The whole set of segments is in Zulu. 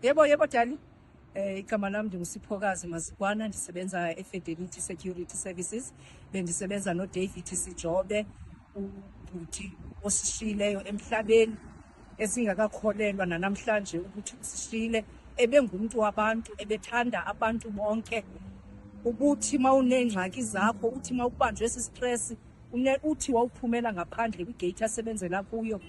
Yebo Dali. Igama lami ndinguSiphokazi Mazikwana, ndisebenza eFidelity Security Services. Bendisebenza noDavid Sijobe, ubhuti osishiyileyo emhlabeni esingakakholelwa nanamhlanje ukuthi usishiyile. Ebengumuntu wabantu, ebethanda abantu bonke. Ubuthi mawunengxaki zakho, uthi mawubanjwe stress, uthi wawuphumela ngaphandle kwigate asebenzela kuyo,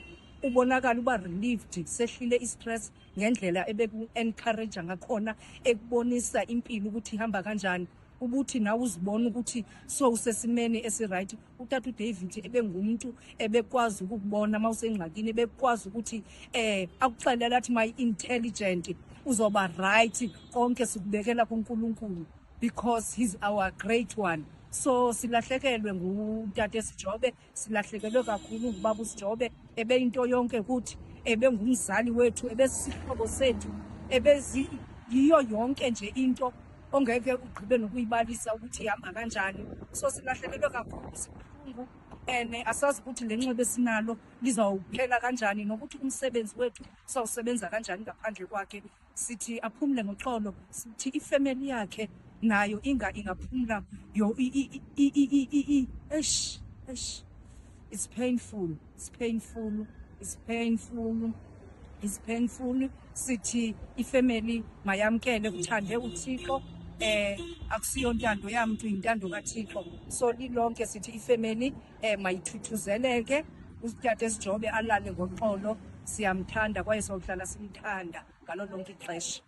ubonakala uba relieved, sehlile istress ngendlela ebeku-encourage ngakhona, ekubonisa impilo ukuthi ihamba kanjani. Ubuthi nawe uzibona ukuthi so usesimeni esiright. Utata uDavid ebengumuntu ebekwazi ukubona mawusengxakini, ebekwazi ukuthi akuxelela athi my intelligent uzoba right, konke sikubekela kuNkulunkulu because he's our great one. So silahlekelwe ngutata Sijobe, silahlekelwe kakhulu ngubaba uSijobe, ebeyinto yonke kuthi, ebengumzali wethu, ebesihlobo sethu, yiyo yonke nje into ongeke ugqibe nokuyibalisa ukuthi ihamba kanjani. So silahlekelwe kakhulu, sibuhlungu, and asazi ukuthi le nxeba esinalo lizawuphela kanjani, nokuthi umsebenzi wethu sawusebenza kanjani ngaphandle kwakhe. Sithi aphumule ngoxolo, sithi ifamily yakhe nayo ingaphumula. It's painful, sithi ifamily mayamkele uthande uThixo, akusiyo ntando yamntu, intando kaThixo. So lilonke sithi ifamily mayithuthuzeleke, utata Sijobe alale ngoxolo, siyamthanda kwaye sohlala simthanda ngalo lonke ixesha.